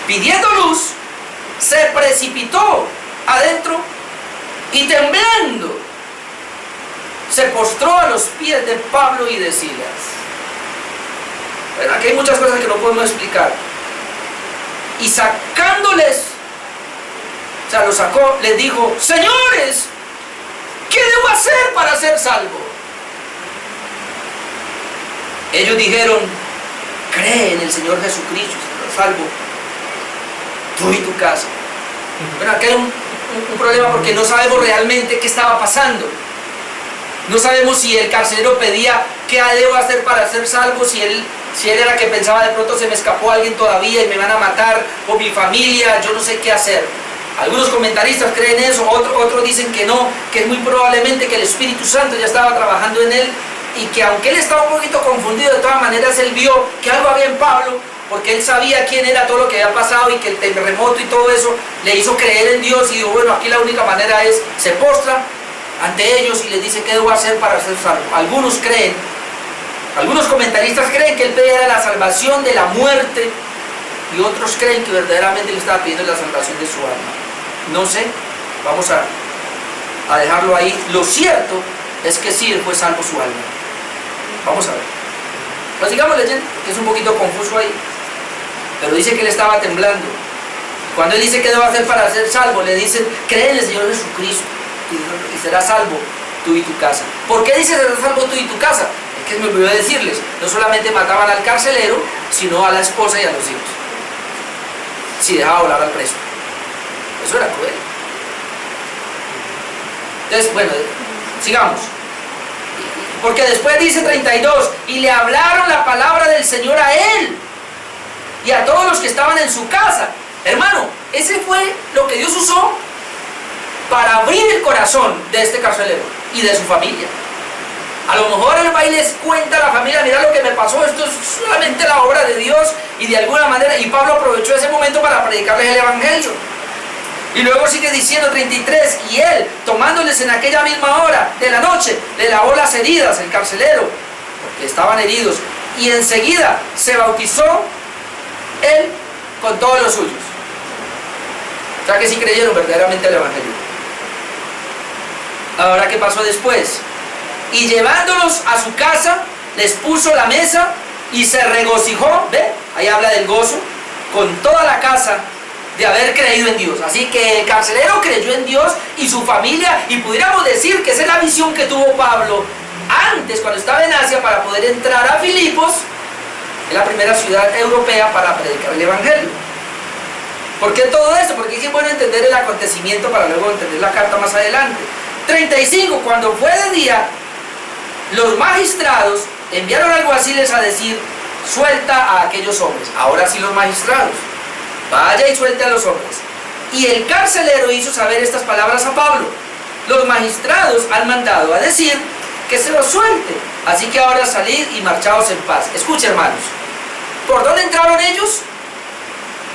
Pidiendo luz, se precipitó adentro y temblando, se postró a los pies de Pablo y de Silas. Bueno, aquí hay muchas cosas que no podemos explicar. Y sacándoles, o sea, los sacó, les dijo, señores, ¿qué debo hacer para ser salvo? Ellos dijeron, cree en el Señor Jesucristo, serás salvo, tú y tu casa. Bueno, aquí hay un problema porque no sabemos realmente qué estaba pasando. No sabemos si el carcelero pedía, ¿qué debo hacer para ser salvo? Si él era que pensaba, de pronto se me escapó alguien todavía y me van a matar, o mi familia, yo no sé qué hacer. Algunos comentaristas creen eso, otros dicen que no, que es muy probablemente que el Espíritu Santo ya estaba trabajando en él y que aunque él estaba un poquito confundido, de todas maneras él vio que algo había en Pablo, porque él sabía quién era, todo lo que había pasado y que el terremoto y todo eso le hizo creer en Dios y dijo, bueno, aquí la única manera es, se postra ante ellos y les dice, ¿qué debo hacer para ser salvo? Algunos comentaristas creen que él pedía la salvación de la muerte y otros creen que verdaderamente le estaba pidiendo la salvación de su alma. No sé, vamos a dejarlo ahí. Lo cierto es que sí, él fue salvo su alma. Vamos a ver. Pues sigamos leyendo, que es un poquito confuso ahí. Pero dice que él estaba temblando. Cuando él dice que debo hacer para ser salvo, le dicen, cree en el Señor Jesucristo y serás salvo tú y tu casa. ¿Por qué dice serás salvo tú y tu casa? Es que me olvidó decirles, no solamente mataban al carcelero, sino a la esposa y a los hijos. Si dejaba volar al preso. Eso era cruel. Entonces, bueno, sigamos. Porque después dice 32, y le hablaron la palabra del Señor a él y a todos los que estaban en su casa. Hermano, ese fue lo que Dios usó para abrir el corazón de este carcelero y de su familia. A lo mejor él va y les cuenta a la familia, mira lo que me pasó, esto es solamente la obra de Dios, y de alguna manera, y Pablo aprovechó ese momento para predicarles el evangelio. Y luego sigue diciendo 33, y él, tomándoles en aquella misma hora de la noche, le lavó las heridas, el carcelero, porque estaban heridos, y enseguida se bautizó él con todos los suyos. O sea que sí creyeron verdaderamente el evangelio. Ahora, ¿qué pasó después? Y llevándolos a su casa, les puso la mesa y se regocijó, ¿ve? Ahí habla del gozo, con toda la casa de haber creído en Dios. Así que el carcelero creyó en Dios y su familia, y pudiéramos decir que esa es la visión que tuvo Pablo antes, cuando estaba en Asia, para poder entrar a Filipos, es la primera ciudad europea para predicar el evangelio. ¿Por qué todo esto? Porque es bueno entender el acontecimiento para luego entender la carta más adelante. 35, cuando fue de día, los magistrados enviaron alguaciles a decir: suelta a aquellos hombres. Ahora sí, los magistrados, vaya y suelte a los hombres. Y el carcelero hizo saber estas palabras a Pablo: los magistrados han mandado a decir que se los suelte, así que ahora salid y marchaos en paz. Escuche, hermanos, ¿por dónde entraron ellos?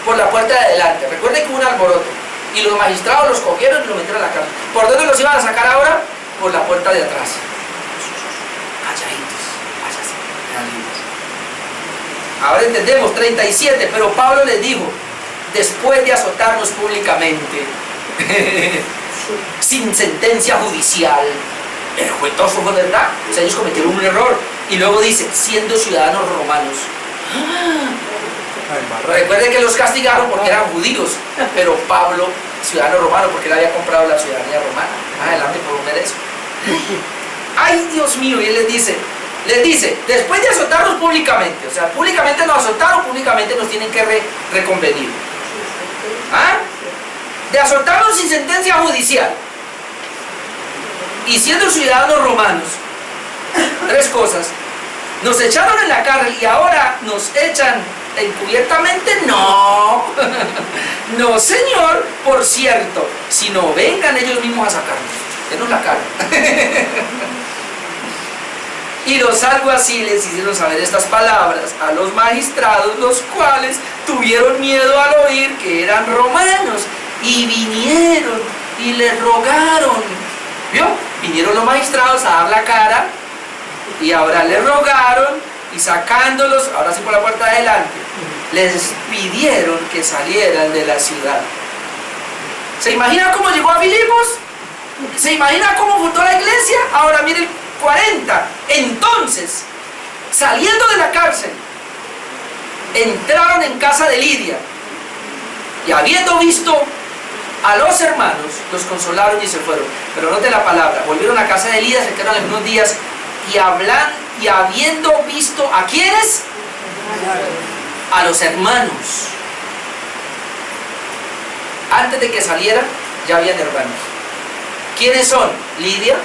Por la puerta de adelante. Recuerden que hubo un alboroto y los magistrados los cogieron y los metieron a la cárcel. ¿Por dónde los iban a sacar ahora? Por la puerta de atrás. Calladitos, váyase, eran libres. Ahora entendemos, 37, pero Pablo les dijo, después de azotarnos públicamente, sin sentencia judicial, el juez todo fue verdad, o sea, ellos cometieron un error, y luego dice, siendo ciudadanos romanos. Recuerden que los castigaron porque eran judíos, pero Pablo, ciudadano romano, porque él había comprado la ciudadanía romana. Más adelante podemos ver eso. Ay, Dios mío, y él les dice, después de azotarnos públicamente, o sea, públicamente nos azotaron, públicamente nos tienen que reconvenir. ¿Ah? De azotarnos sin sentencia judicial y siendo ciudadanos romanos, tres cosas: nos echaron en la cárcel y ahora nos echan encubiertamente. No, no, señor, por cierto, sino vengan ellos mismos a sacarnos, denos la cara. Y los alguaciles hicieron saber estas palabras a los magistrados, los cuales tuvieron miedo al oír que eran romanos, y vinieron y les rogaron. ¿Vio? Vinieron los magistrados a dar la cara, y ahora les rogaron, y sacándolos, ahora sí por la puerta de adelante, les pidieron que salieran de la ciudad. ¿Se imagina cómo llegó a Filipos? ¿Se imagina cómo fundó la iglesia? Ahora miren, 40. Entonces, saliendo de la cárcel, entraron en casa de Lidia, y habiendo visto a los hermanos, los consolaron y se fueron. Pero note la palabra, volvieron a casa de Lidia, se quedaron algunos días, y habiendo visto ¿a quiénes? A los hermanos. Antes de que saliera, ya habían hermanos. ¿Quiénes son? Lidia,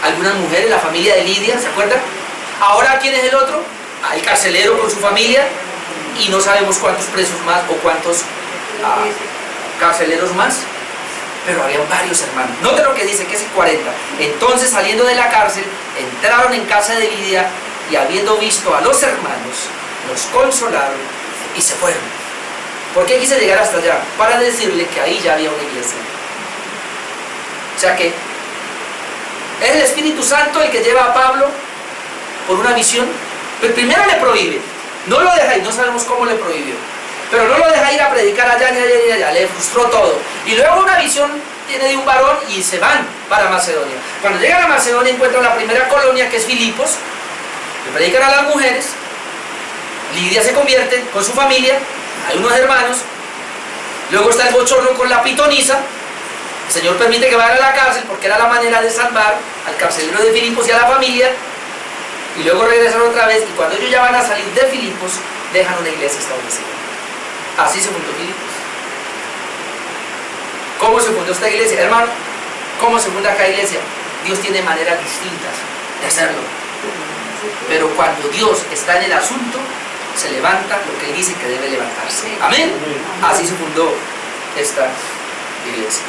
algunas mujeres, la familia de Lidia, ¿se acuerdan? Ahora, ¿quién es el otro? El carcelero con su familia, y no sabemos cuántos presos más o cuántos carceleros más, pero habían varios hermanos. Note lo que dice, que es el 40. Entonces, saliendo de la cárcel, entraron en casa de Lidia, y habiendo visto a los hermanos, los consolaron y se fueron. ¿Por qué quise llegar hasta allá? Para decirle que ahí ya había una iglesia. O sea que es el Espíritu Santo el que lleva a Pablo por una visión. Pero primero le prohíbe, no lo deja ir, no sabemos cómo le prohibió, pero no lo deja ir a predicar allá ni allá ni allá, le frustró todo. Y luego una visión tiene de un varón y se van para Macedonia. Cuando llegan a Macedonia encuentran la primera colonia, que es Filipos, le predican a las mujeres. Lidia se convierte con su familia, hay unos hermanos, luego está el bochorno con la pitonisa. El Señor permite que vayan a la cárcel porque era la manera de salvar al carcelero de Filipos y a la familia, y luego regresan otra vez, y cuando ellos ya van a salir de Filipos, dejan una iglesia establecida. Así se fundó Filipos. ¿Cómo se fundó esta iglesia, hermano? ¿Cómo se funda cada iglesia? Dios tiene maneras distintas de hacerlo, pero cuando Dios está en el asunto, se levanta lo que Él dice que debe levantarse. Amén. Así se fundó esta iglesia.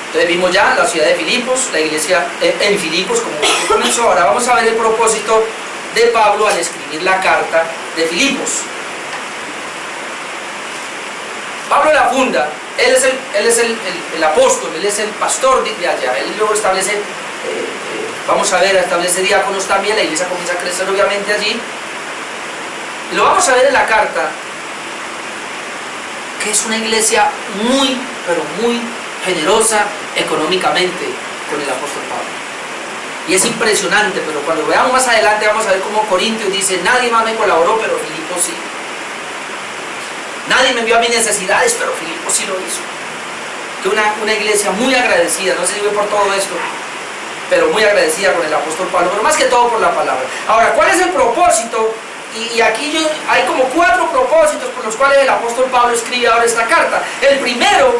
Entonces vimos ya la ciudad de Filipos, la iglesia en Filipos, como comenzó. Ahora vamos a ver el propósito de Pablo al escribir la carta de Filipos. Pablo la funda Él es el apóstol, él es el pastor de allá. Él luego establece, vamos a ver, establece diáconos también. La iglesia comienza a crecer obviamente allí. Y lo vamos a ver en la carta, que es una iglesia muy, pero muy generosa económicamente con el apóstol Pablo. Y es impresionante, pero cuando veamos más adelante vamos a ver cómo Corintios dice: nadie más me colaboró, pero Filipo sí. Nadie me envió a mis necesidades, pero Filipo sí lo hizo. Que una iglesia muy agradecida, no se vive por todo esto, pero muy agradecida con el apóstol Pablo, pero más que todo por la palabra. Ahora, ¿cuál es el propósito? Y aquí hay como 4 propósitos por los cuales el apóstol Pablo escribe ahora esta carta. El primero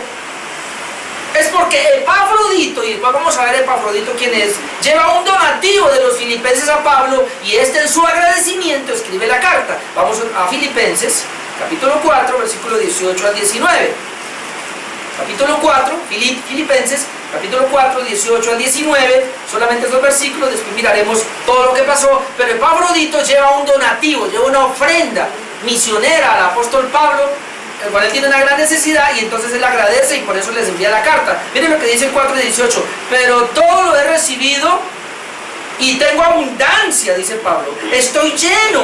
es porque Epafrodito, y después vamos a ver Epafrodito quién es, lleva un donativo de los filipenses a Pablo, y en su agradecimiento escribe la carta. Vamos a Filipenses, capítulo 4, versículo 18 al 19. Capítulo 4, Filipenses, capítulo 4, 18 al 19, solamente estos versículos, después miraremos todo lo que pasó. Pero Epafrodito lleva un donativo, lleva una ofrenda misionera al apóstol Pablo, el cual él tiene una gran necesidad, y entonces él agradece y por eso les envía la carta. Miren lo que dice el 4:18: pero todo lo he recibido y tengo abundancia, dice Pablo, estoy lleno,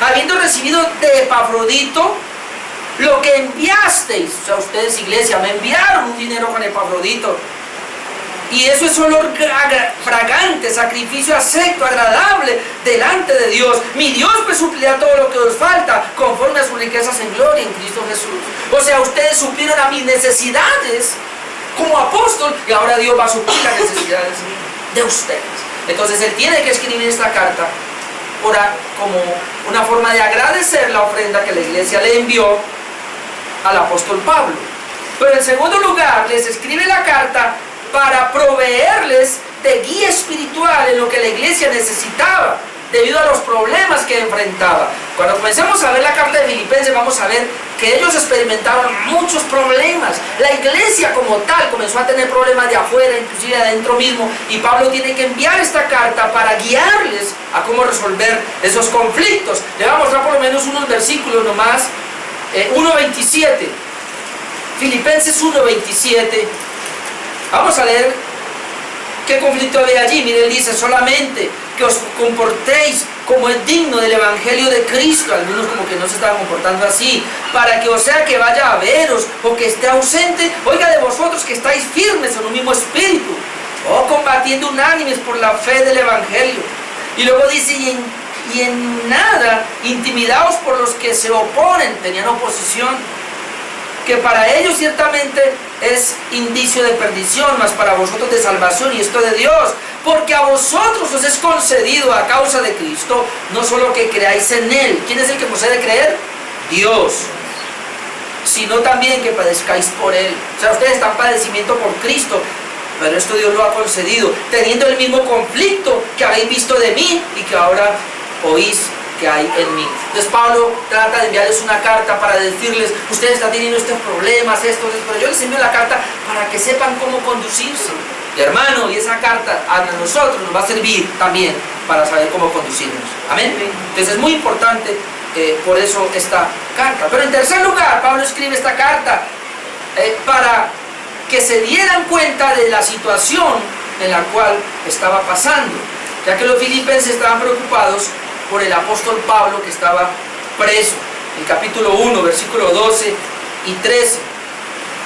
habiendo recibido de Epafrodito lo que enviasteis. O sea, ustedes, iglesia, me enviaron un dinero con Epafrodito, y eso es olor fragante, sacrificio acepto, agradable delante de Dios. Mi Dios pues suplirá todo lo que os falta, conforme a sus riquezas en gloria en Cristo Jesús. O sea, ustedes suplieron a mis necesidades como apóstol, y ahora Dios va a suplir las necesidades de ustedes. Entonces él tiene que escribir esta carta como una forma de agradecer la ofrenda que la iglesia le envió al apóstol Pablo. Pero en segundo lugar, les escribe la carta para proveerles de guía espiritual en lo que la iglesia necesitaba debido a los problemas que enfrentaba. Cuando comencemos a ver la carta de Filipenses, vamos a ver que ellos experimentaban muchos problemas. La iglesia como tal comenzó a tener problemas de afuera, inclusive de adentro mismo, y Pablo tiene que enviar esta carta para guiarles a cómo resolver esos conflictos. Le voy a mostrar por lo menos unos versículos nomás. 1:27, Filipenses 1:27. Vamos a leer qué conflicto había allí. Mire, él dice: solamente que os comportéis como es digno del evangelio de Cristo. Algunos como que no se estaban comportando así, para que, o sea, que vaya a veros o que esté ausente, oiga de vosotros que estáis firmes en un mismo espíritu, o combatiendo unánimes por la fe del evangelio. Y luego dice: y en nada intimidaos por los que se oponen. Tenían oposición, que para ellos ciertamente es indicio de perdición, mas para vosotros de salvación, y esto de Dios, porque a vosotros os es concedido a causa de Cristo, no solo que creáis en Él. ¿Quién es el que posee creer? Dios. Sino también que padezcáis por Él. O sea, ustedes están padecimiento por Cristo, pero esto Dios lo ha concedido, teniendo el mismo conflicto que habéis visto de mí y que ahora oís que hay en mí. Entonces Pablo trata de enviarles una carta para decirles: ustedes están teniendo estos problemas, pero yo les envío la carta para que sepan cómo conducirse. Y hermano, y esa carta a nosotros nos va a servir también para saber cómo conducirnos. Amén. Entonces es muy importante por eso esta carta. Pero en tercer lugar, Pablo escribe esta carta para que se dieran cuenta de la situación en la cual estaba pasando, ya que los filipenses estaban preocupados por el apóstol Pablo, que estaba preso. En capítulo 1, versículo 12 y 13.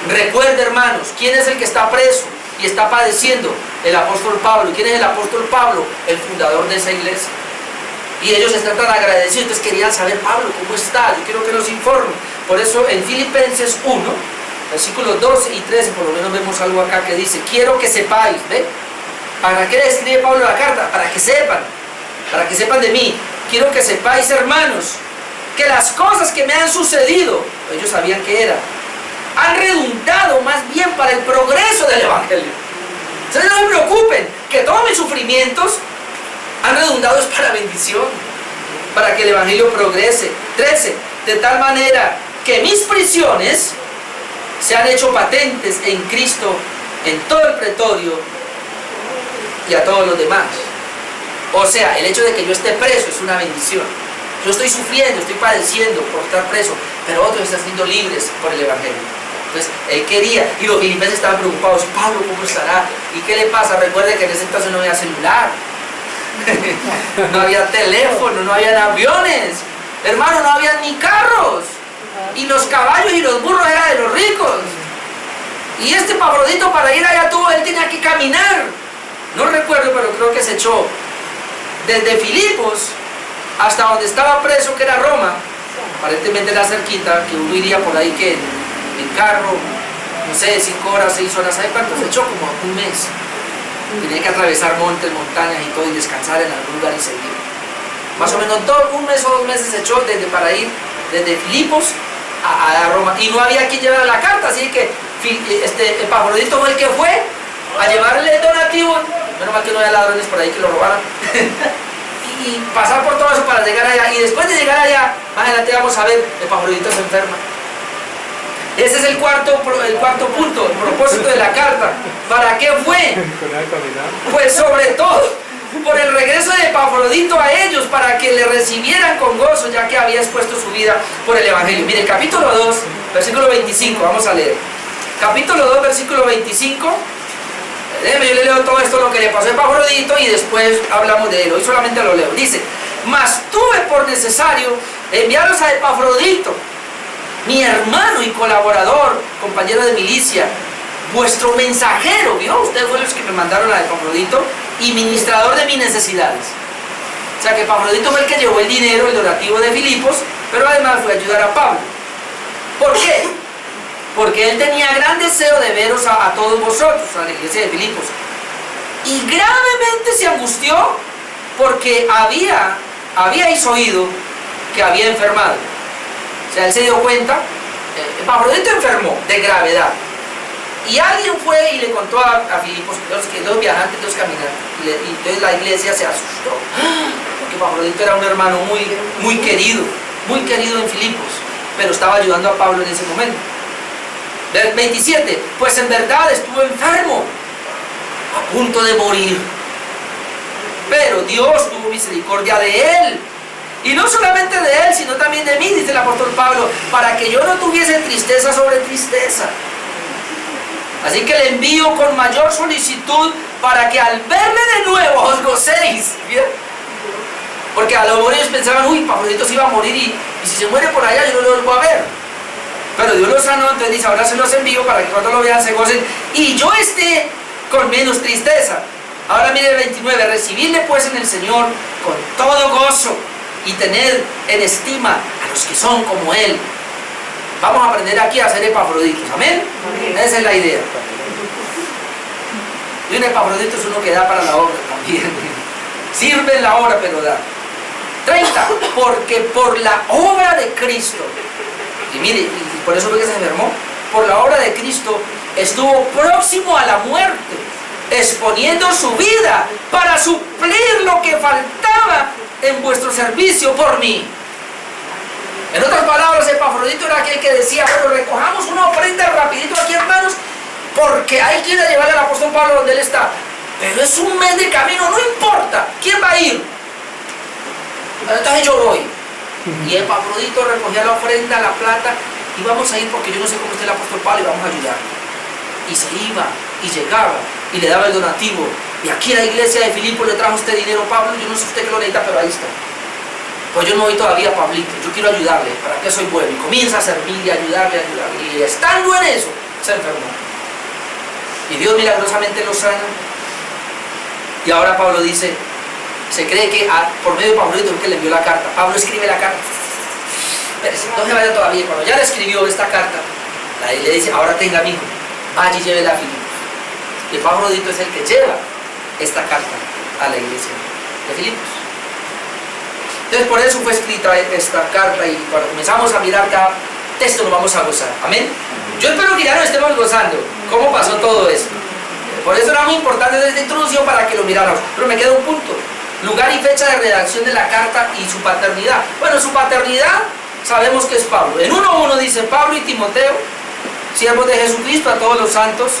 Recuerda, hermanos, ¿quién es el que está preso y está padeciendo? El apóstol Pablo. ¿Y quién es el apóstol Pablo? El fundador de esa iglesia. Y ellos están tan agradecidos, entonces querían saber: Pablo, ¿cómo está? Yo quiero que nos informe. Por eso en Filipenses 1, versículos 12 y 13, por lo menos vemos algo acá que dice: quiero que sepáis. ¿Ve? ¿Para qué le escribe Pablo la carta? Para que sepan de mí. Quiero que sepáis, hermanos, que las cosas que me han sucedido, ellos sabían que era, han redundado más bien para el progreso del evangelio. Entonces no se preocupen, que todos mis sufrimientos han redundado es para bendición, para que el evangelio progrese. 13, de tal manera que mis prisiones se han hecho patentes en Cristo en todo el pretorio y a todos los demás. O sea, el hecho de que yo esté preso es una bendición. Yo estoy sufriendo, estoy padeciendo por estar preso, pero otros están siendo libres por el evangelio. Entonces, él quería, y los filipenses estaban preocupados, Pablo, ¿cómo estará? ¿Y qué le pasa? Recuerde que en ese entonces no había celular, no había teléfono, no habían aviones, hermano, no había ni carros, y los caballos y los burros eran de los ricos. Y este Epafrodito, para ir allá él tenía que caminar. No recuerdo, pero creo que se echó desde Filipos hasta donde estaba preso, que era Roma. Aparentemente era cerquita, que uno iría por ahí que en carro, no sé, 5 horas, 6 horas, ¿sabe cuánto se echó? Como un mes. Tenía que atravesar montes, montañas y todo, y descansar en algún lugar y seguir. Más o menos un mes o 2 meses se echó para ir desde Filipos a Roma. Y no había quien llevara la carta, así que Epafrodito fue el que fue a llevarle el donativo. Menos mal que no había ladrones por ahí que lo robaran. Y pasar por todo eso para llegar allá. Y después de llegar allá, más adelante vamos a ver, Epafrodito se enferma. Ese es el cuarto punto, el propósito de la carta. ¿Para qué fue? Pues sobre todo por el regreso de Epafrodito a ellos, para que le recibieran con gozo, ya que había expuesto su vida por el Evangelio. Mire, capítulo 2, versículo 25, vamos a leer. Capítulo 2, versículo 25. Déjeme, yo le leo todo esto, lo que le pasó a Epafrodito, y después hablamos de él. Hoy solamente lo leo. Dice: mas tuve por necesario enviaros a Epafrodito, mi hermano y colaborador, compañero de milicia, vuestro mensajero. ¿Vio? Ustedes fueron los que me mandaron a Epafrodito, y ministrador de mis necesidades. O sea que Epafrodito fue el que llevó el dinero, el donativo de Filipos, pero además fue a ayudar a Pablo. ¿Por qué? Porque él tenía gran deseo de veros a todos vosotros, a la iglesia de Filipos. Y gravemente se angustió porque habíais oído que había enfermado. O sea, él se dio cuenta, Epafrodito enfermó de gravedad. Y alguien fue y le contó a Filipos, los viajantes, los caminantes, y entonces la iglesia se asustó, porque Epafrodito era un hermano muy querido en Filipos, pero estaba ayudando a Pablo en ese momento. 27, pues en verdad estuvo enfermo, a punto de morir, pero Dios tuvo misericordia de él, y no solamente de él, sino también de mí, dice el apóstol Pablo, para que yo no tuviese tristeza sobre tristeza. Así que le envío con mayor solicitud, para que al verme de nuevo os gocéis. ¿Bien? Porque a lo mejor ellos pensaban, uy, Epafrodito se iba a morir, y si se muere por allá yo no lo vuelvo a ver. Pero Dios lo sanó, entonces dice, ahora se los envío para que cuando lo vean se gocen y yo esté con menos tristeza. Ahora mire el 29, recibidle pues en el Señor con todo gozo y tener en estima a los que son como Él. Vamos a aprender aquí a ser epafroditos, ¿amén? Amén. Esa es la idea. Y un epafrodito es uno que da para la obra también. Sirve en la obra, pero da. 30, porque por la obra de Cristo, y mire, y por eso fue que se enfermó, por la obra de Cristo estuvo próximo a la muerte, exponiendo su vida para suplir lo que faltaba en vuestro servicio por mí. En otras palabras, Epafrodito era aquel que decía, bueno, recojamos una ofrenda rapidito aquí, hermanos, porque hay que ir a llevar al apóstol Pablo donde él está. Pero es un mes de camino, no importa, ¿quién va a ir? Entonces yo voy. Y Epafrodito recogía la ofrenda, la plata, y vamos a ir porque yo no sé cómo está el apóstol Pablo y vamos a ayudar. Y se iba, y llegaba, y le daba el donativo. Y aquí a la iglesia de Filipos le trajo este dinero, Pablo, yo no sé usted que lo necesita, pero ahí está. Pues yo no voy todavía, Pablito, yo quiero ayudarle, ¿para qué soy bueno? Y comienza a servir y ayudarle. Y estando en eso, se enfermó. Y Dios milagrosamente lo sana. Y ahora Pablo dice, se cree que por medio de Pablito es que le envió la carta. Pablo escribe la carta. Pero no se vaya todavía. Cuando ya le escribió esta carta, le dice, ahora tenga, amigo, vaya y llévela a Filipos. Y Pablito es el que lleva esta carta a la iglesia de Filipos. Entonces por eso fue escrita esta carta, y cuando comenzamos a mirar cada texto nos vamos a gozar. Amén. Yo espero que ya nos estemos gozando. ¿Cómo pasó todo esto? Por eso era muy importante desde esta introducción para que lo miráramos. Pero me queda un punto. Lugar y fecha de redacción de la carta y su paternidad. Bueno, su paternidad sabemos que es Pablo. En 1:1 dice Pablo y Timoteo, siervos de Jesucristo, a todos los santos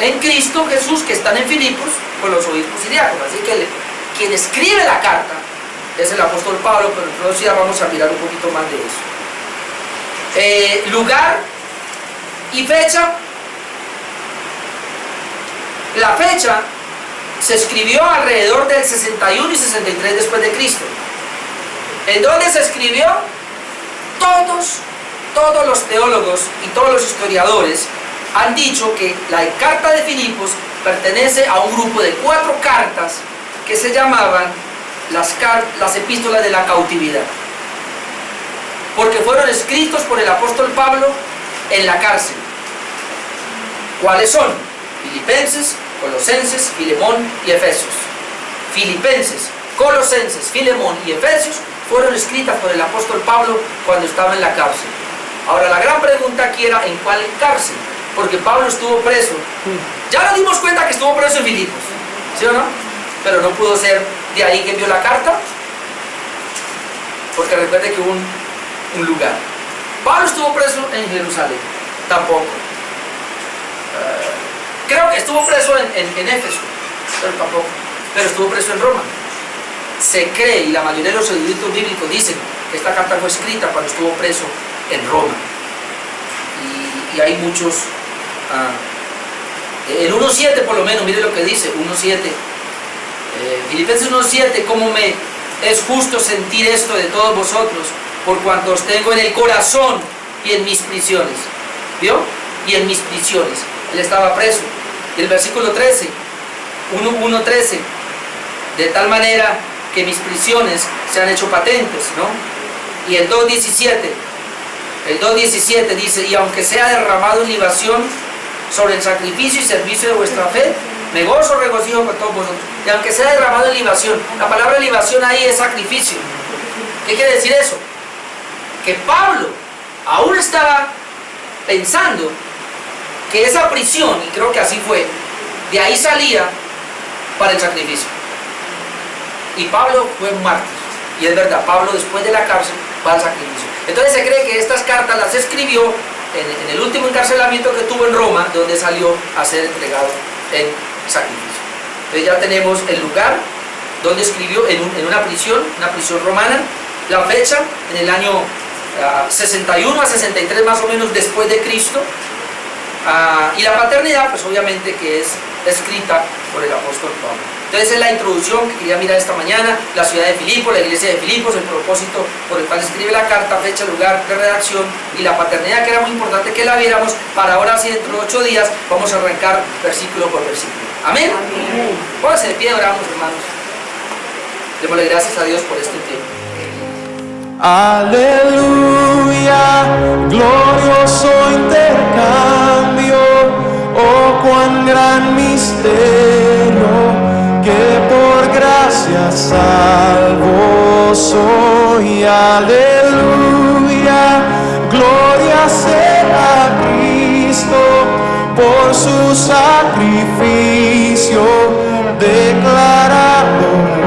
en Cristo Jesús que están en Filipos, con los obispos y diáconos. Así que quien escribe la carta es el apóstol Pablo, pero entonces ya vamos a mirar un poquito más de eso. Lugar Y fecha, la fecha se escribió alrededor del 61 y 63 después de Cristo. ¿En dónde se escribió? Todos los teólogos y todos los historiadores han dicho que la carta de Filipos pertenece a un grupo de 4 cartas que se llamaban las epístolas de la cautividad, porque fueron escritos por el apóstol Pablo en la cárcel. ¿Cuáles son? Filipenses, Colosenses, Filemón y Efesios. Filipenses, Colosenses, Filemón y Efesios fueron escritas por el apóstol Pablo cuando estaba en la cárcel. Ahora la gran pregunta aquí era ¿en cuál cárcel? Porque Pablo estuvo preso. Ya nos dimos cuenta que estuvo preso en Filipos, ¿sí o no? Pero no pudo ser de ahí que envió la carta, porque recuerde que hubo un lugar. Pablo estuvo preso en Jerusalén, tampoco. Creo que estuvo preso en Éfeso, pero tampoco. Pero estuvo preso en Roma. Se cree, y la mayoría de los eruditos bíblicos dicen que esta carta fue escrita cuando estuvo preso en Roma. Y hay muchos. El 1.7 por lo menos, mire lo que dice, 1.7. Filipenses 1.7, cómo me es justo sentir esto de todos vosotros, por cuanto os tengo en el corazón y en mis prisiones. ¿Vio? Y en mis prisiones. Él estaba preso. Y el versículo 13, 1.13, de tal manera que mis prisiones se han hecho patentes, ¿no? Y el 2.17 dice, y aunque sea derramado en libación sobre el sacrificio y servicio de vuestra fe, me gozo, regocijo con todos vosotros. Y aunque sea derramado en libación, la palabra libación ahí es sacrificio. ¿Qué quiere decir eso? Que Pablo aún estaba pensando que esa prisión, y creo que así fue, de ahí salía para el sacrificio. Y Pablo fue un mártir. Y es verdad, Pablo después de la cárcel va al sacrificio. Entonces se cree que estas cartas las escribió en el último encarcelamiento que tuvo en Roma, donde salió a ser entregado en sacrificio. Entonces ya tenemos el lugar donde escribió, en una prisión romana, la fecha en el año 61 a 63 más o menos después de Cristo, y la paternidad pues obviamente que es escrita por el apóstol Pablo. Entonces es la introducción que quería mirar esta mañana, la ciudad de Filipos, la iglesia de Filipos, el propósito por el cual escribe la carta, fecha, lugar de redacción y la paternidad, que era muy importante que la viéramos. Para ahora sí, dentro de 8 días vamos a arrancar versículo por versículo. Amén. Pónganse de pie, oramos, hermanos. Démosle gracias a Dios por este tiempo. Aleluya, glorioso intercambio, oh cuán gran misterio, que por gracia salvo soy. Aleluya, gloria sea a Cristo, por su sacrificio declarado